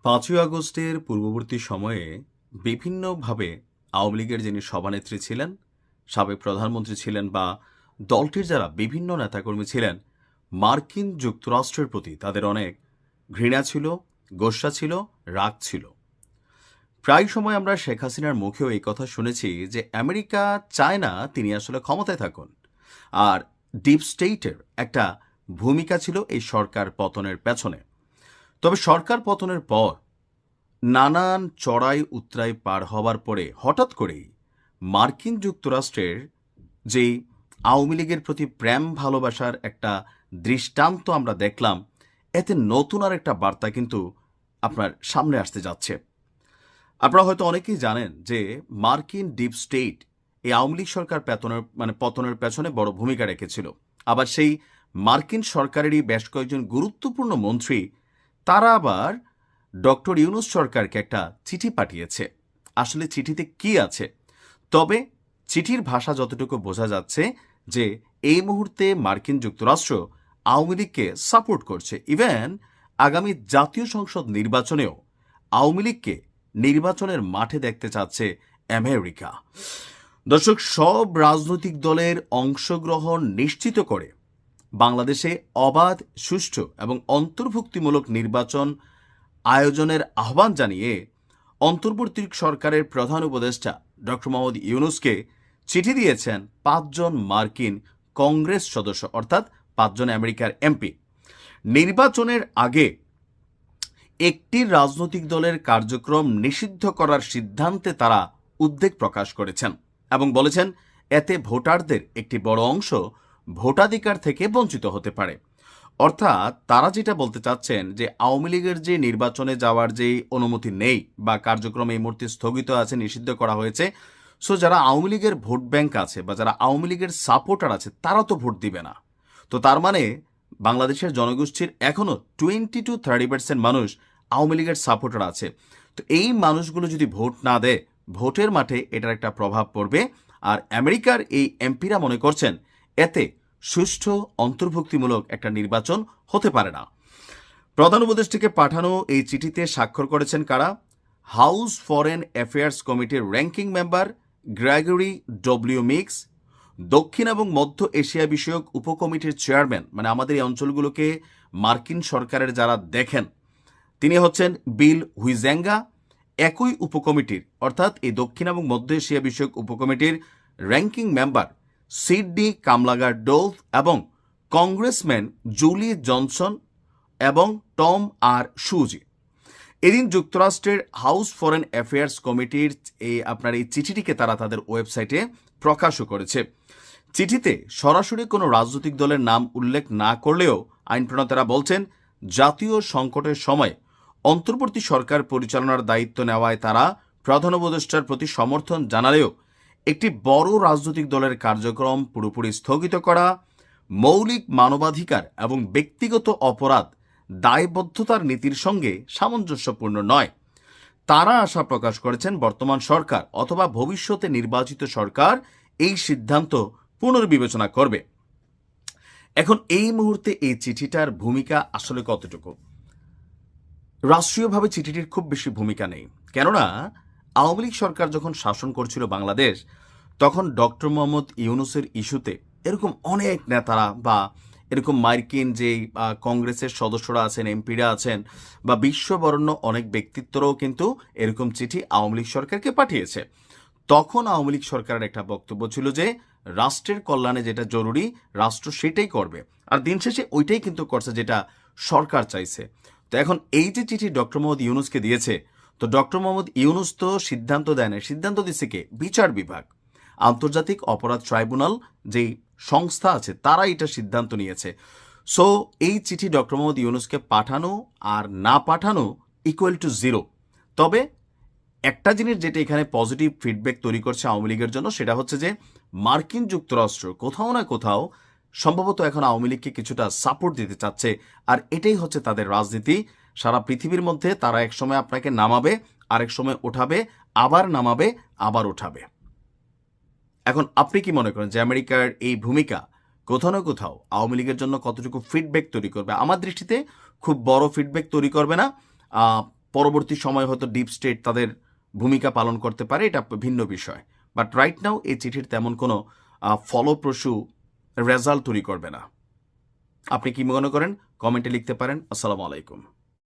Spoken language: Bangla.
৫ই আগস্টের পূর্ববর্তী সময়ে বিভিন্নভাবে আওয়ামী লীগের যিনি সভানেত্রী ছিলেন, সাবেক প্রধানমন্ত্রী ছিলেন বা দলটির যারা বিভিন্ন নেতাকর্মী ছিলেন, মার্কিন যুক্তরাষ্ট্রের প্রতি তাদের অনেক ঘৃণা ছিল, গোস্বা ছিল, রাগ ছিল। প্রায় সময় আমরা শেখ হাসিনার মুখেও এই কথা শুনেছি যে আমেরিকা চায় না তিনি আসলে ক্ষমতায় থাকুন। আর ডিপ স্টেটের একটা ভূমিকা ছিল এই সরকার পতনের পেছনে। তবে সরকার পতনের পর নানান চড়াই উতরাই পার হবার পরে হঠাৎ করেই মার্কিন যুক্তরাষ্ট্রের যেই আওয়ামী লীগের প্রতি প্রেম ভালোবাসার একটা দৃষ্টান্ত আমরা দেখলাম, এতে নতুন আর একটা বার্তা কিন্তু আপনার সামনে আসতে যাচ্ছে। আপনারা হয়তো অনেকেই জানেন যে মার্কিন ডিপ স্টেট এই আওয়ামী লীগ সরকার পতনের পেছনে বড় ভূমিকা রেখেছিল। আবার সেই মার্কিন সরকারেরই বেশ কয়েকজন গুরুত্বপূর্ণ মন্ত্রী তারা আবার ডক্টর ইউনূস সরকারকে একটা চিঠি পাঠিয়েছে। আসলে চিঠিতে কি আছে? তবে চিঠির ভাষা যতটুকু বোঝা যাচ্ছে যে এই মুহূর্তে মার্কিন যুক্তরাষ্ট্র আওয়ামী লীগকে সাপোর্ট করছে। ইভেন আগামী জাতীয় সংসদ নির্বাচনেও আওয়ামী লীগকে নির্বাচনের মাঠে দেখতে চাচ্ছে আমেরিকা। দর্শক, সব রাজনৈতিক দলের অংশগ্রহণ নিশ্চিত করে বাংলাদেশে অবাধ, সুষ্ঠু এবং অন্তর্ভুক্তিমূলক নির্বাচন আয়োজনের আহ্বান জানিয়ে অন্তর্বর্তী সরকারের প্রধান উপদেষ্টা ডক্টর মোহাম্মদ ইউনূসকে চিঠি দিয়েছেন ৫ জন মার্কিন কংগ্রেস সদস্য, অর্থাৎ ৫ জন আমেরিকার এমপি। নির্বাচনের আগে একটি রাজনৈতিক দলের কার্যক্রম নিষিদ্ধ করার সিদ্ধান্তে তারা উদ্বেগ প্রকাশ করেছেন এবং বলেছেন এতে ভোটারদের একটি বড় অংশ ভোটাধিকার থেকে বঞ্চিত হতে পারে। অর্থাৎ তারা যেটা বলতে চাচ্ছেন যে আওয়ামী লীগের যে নির্বাচনে যাওয়ার যে অনুমতি নেই বা কার্যক্রম এই মুহূর্তে স্থগিত আছে, নিষিদ্ধ করা হয়েছে। সো যারা আওয়ামী লীগের ভোট ব্যাংক আছে বা যারা আওয়ামী লীগের সাপোর্টার আছে তারা তো ভোট দিবে না। তো তার মানে বাংলাদেশের জনগোষ্ঠীর এখনও 20-30% মানুষ আওয়ামী লীগের সাপোর্টার আছে। তো এই মানুষগুলো যদি ভোট না দেয়, ভোটের মাঠে এটার একটা প্রভাব পড়বে। আর আমেরিকার এই এমপিরা মনে করছেন এতে সুষ্ঠু অন্তর্ভুক্তিমূলক একটা নির্বাচন হতে পারে না। প্রধান উপদেষ্টাকে পাঠানো এই চিঠিতে স্বাক্ষর করেছেন কারা? হাউস ফরেন অ্যাফেয়ার্স কমিটির ranking member Gregory W mix, দক্ষিণ এবং মধ্য এশিয়া বিষয়ক উপকমিটির চেয়ারম্যান, মানে আমাদের এই অঞ্চলগুলোকে মার্কিন সরকারের যারা দেখেন তিনি হচ্ছেন বিল হুইজেঙ্গা। একই উপকমিটির অর্থাৎ এই দক্ষিণ এবং মধ্য এশিয়া বিষয়ক উপকমিটির র্যাঙ্কিং মেম্বার সিডনি কামলাগার ডোভ এবং কংগ্রেসম্যান জুলি জনসন এবং টম আর সুজি। এদিন যুক্তরাষ্ট্রের হাউস ফরেন অ্যাফেয়ার্স কমিটির এই চিঠিটিকে তারা তাদের ওয়েবসাইটে প্রকাশও করেছে। চিঠিতে সরাসরি কোনো রাজনৈতিক দলের নাম উল্লেখ না করলেও আইন প্রণেতারা বলছেন জাতীয় সংকটের সময় অন্তর্বর্তী সরকার পরিচালনার দায়িত্ব নেওয়ায় তারা প্রধান উপদেষ্টার প্রতি সমর্থন জানালেও একটি বড় রাজনৈতিক দলের কার্যক্রম পুরোপুরি স্থগিত করা মৌলিক মানবাধিকার এবং ব্যক্তিগত অপরাধ দায়বদ্ধতার নীতির সঙ্গে সামঞ্জস্যপূর্ণ নয়। তারা আশা প্রকাশ করেছেন বর্তমান সরকার অথবা ভবিষ্যতে নির্বাচিত সরকার এই সিদ্ধান্ত পুনর্বিবেচনা করবে। এখন এই মুহূর্তে এই চিঠিটার ভূমিকা আসলে কতটুকু? রাষ্ট্রীয়ভাবে চিঠিটির খুব বেশি ভূমিকা নেই, কেননা আওয়ামী লীগ সরকার যখন শাসন করছিল বাংলাদেশ, তখন ডক্টর মোহাম্মদ ইউনূসের ইস্যুতে এরকম অনেক নেতারা বা এরকম মার্কিন যে কংগ্রেসের সদস্যরা আছেন, এমপিরা আছেন বা বিশ্ববরণ্য অনেক ব্যক্তিত্বরাও কিন্তু এরকম চিঠি আওয়ামী লীগ সরকারকে পাঠিয়েছে। তখন আওয়ামী লীগ সরকারের একটা বক্তব্য ছিল যে রাষ্ট্রের কল্যাণে যেটা জরুরি রাষ্ট্র সেটাই করবে, আর দিন শেষে ওইটাই কিন্তু করছে যেটা সরকার চাইছে। তো এখন এই যে চিঠি ডক্টর মোহাম্মদ ইউনূসকে দিয়েছে, তো ডক্টর মোহাম্মদ ইউনূস তো সিদ্ধান্ত দেয় না, সিদ্ধান্ত দিচ্ছে কে? বিচার বিভাগ, আন্তর্জাতিক অপরাধ ট্রাইব্যুনাল যেই সংস্থা আছে তারা এটা সিদ্ধান্ত নিয়েছে। সো এই চিঠি ডক্টর মোহাম্মদ ইউনূসকে পাঠানো আর না পাঠানো ইকুয়াল টু জিরো। তবে একটা জিনিস যেটা এখানে পজিটিভ ফিডব্যাক তৈরি করছে আওয়ামী লীগের জন্য, সেটা হচ্ছে যে মার্কিন যুক্তরাষ্ট্র কোথাও না কোথাও সম্ভবত এখন আওয়ামী লীগকে কিছুটা সাপোর্ট দিতে চাচ্ছে, আর এটাই হচ্ছে তাদের রাজনীতি। সারা পৃথিবীর মধ্যে তারা একসময় আপনাকে নামাবে, আরেক সময় ওঠাবে, আবার নামাবে, আবার ওঠাবে। এখন আপনি কি মনে করেন যে আমেরিকার এই ভূমিকা কোথাও না কোথাও আওয়ামী লীগের জন্য কতটুকু ফিডব্যাক তৈরি করবে? আমার দৃষ্টিতে খুব বড় ফিডব্যাক তৈরি করবে না। পরবর্তী সময় হয়তো ডিপ স্টেট তাদের ভূমিকা পালন করতে পারে, এটা ভিন্ন বিষয়। বাট রাইট নাও এই চিঠির তেমন কোনো ফলপ্রসূ রেজাল্ট তৈরি করবে না। আপনি কি মনে করেন কমেন্টে লিখতে পারেন। আসসালামু আলাইকুম।